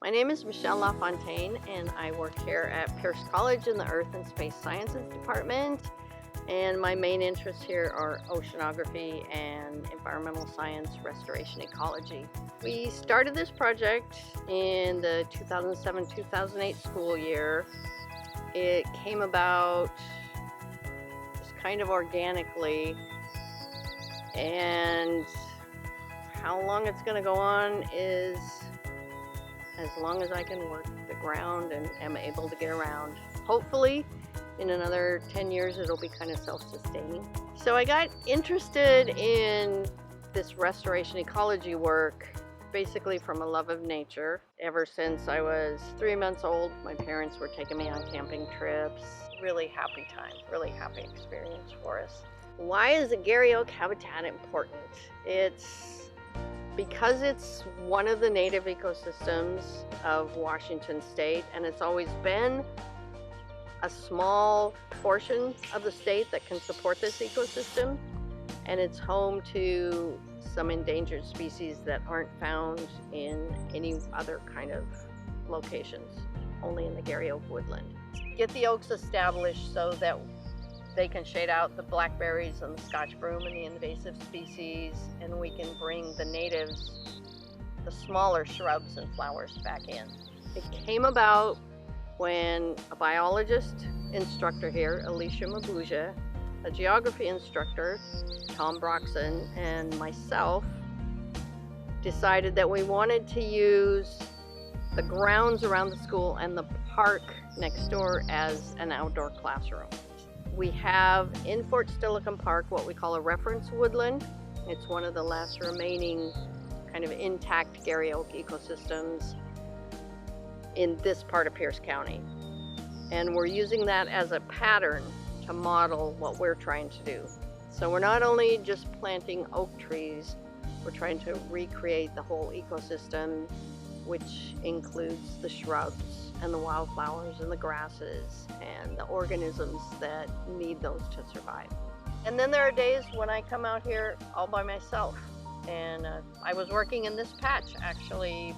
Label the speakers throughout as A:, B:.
A: My name is Michelle LaFontaine, and I work here at Pierce College in the Earth and Space Sciences Department. And my main interests here are oceanography and environmental science, restoration ecology. We started this project in the 2007-2008 school year. It came about just kind of organically, and how long it's going to go on is as long as I can work the ground and am able to get around. Hopefully in another 10 years it'll be kind of self-sustaining. So I got interested in this restoration ecology work basically from a love of nature. Ever since I was 3 months old, my parents were taking me on camping trips. Really happy time, really happy experience for us. Why is the Garry oak habitat important? Because it's one of the native ecosystems of Washington State, and it's always been a small portion of the state that can support this ecosystem, and it's home to some endangered species that aren't found in any other kind of locations, only in the Garry oak woodland. Get the oaks established so that they can shade out the blackberries and the Scotch broom and the invasive species, and we can bring the natives, the smaller shrubs and flowers back in. It came about when a biologist instructor here, Alicia Mabuja, a geography instructor, Tom Broxson, and myself decided that we wanted to use the grounds around the school and the park next door as an outdoor classroom. We have in Fort Steilacoom Park what we call a reference woodland. It's one of the last remaining kind of intact Garry oak ecosystems in this part of Pierce County. And we're using that as a pattern to model what we're trying to do. So we're not only just planting oak trees, we're trying to recreate the whole ecosystem, which includes the shrubs and the wildflowers and the grasses and the organisms that need those to survive. And then there are days when I come out here all by myself, and I was working in this patch actually,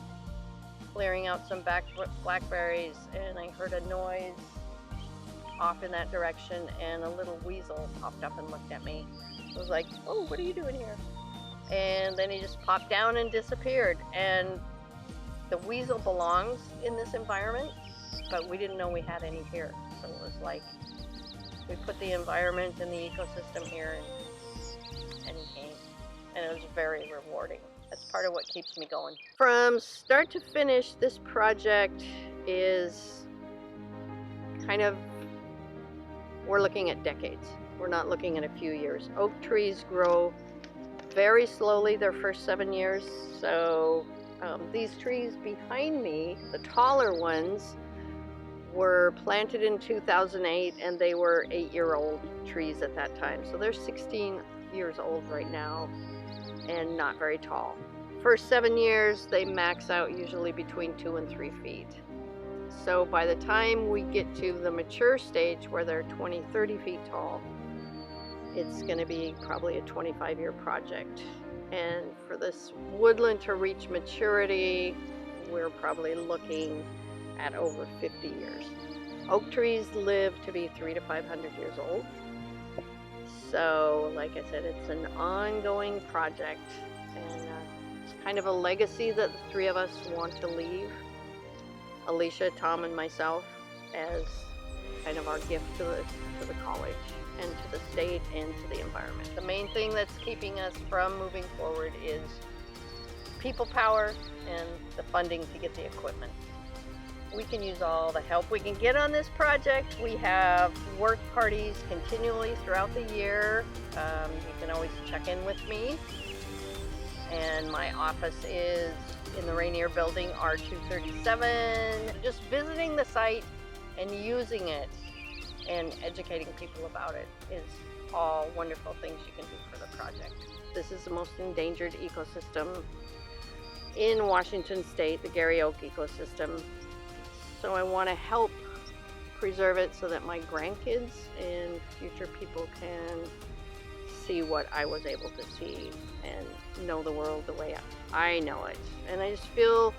A: clearing out some blackberries, and I heard a noise off in that direction, and a little weasel popped up and looked at me. I was like, oh, what are you doing here? And then he just popped down and disappeared. And the weasel belongs in this environment, but we didn't know we had any here. So it was like, we put the environment and the ecosystem here, and he came. And it was very rewarding. That's part of what keeps me going. From start to finish, this project is kind of, we're looking at decades. We're not looking at a few years. Oak trees grow very slowly their first 7 years. So these trees behind me, the taller ones, were planted in 2008, and they were 8-year-old trees at that time. So they're 16 years old right now and not very tall. First 7 years, they max out usually between 2 and 3 feet. So by the time we get to the mature stage where they're 20, 30 feet tall, it's going to be probably a 25-year project. And for this woodland to reach maturity, we're probably looking at over 50 years. Oak trees live to be 300 to 500 years old. So, like I said, it's an ongoing project, and it's kind of a legacy that the three of us want to leave. Alicia, Tom, and myself, as kind of our gift to the college and to the state and to the environment. The main thing that's keeping us from moving forward is people power and the funding to get the equipment. We can use all the help we can get on this project. We have work parties continually throughout the year. You can always check in with me. And my office is in the Rainier Building, R237. Just visiting the site and using it and educating people about it is all wonderful things you can do for the project. This is the most endangered ecosystem in Washington State, the Garry oak ecosystem. So I want to help preserve it so that my grandkids and future people can see what I was able to see and know the world the way I know it. And I just feel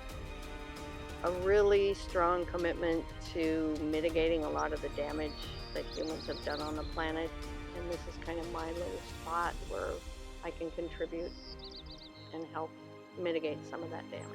A: a really strong commitment to mitigating a lot of the damage that humans have done on the planet. And this is kind of my little spot where I can contribute and help mitigate some of that damage.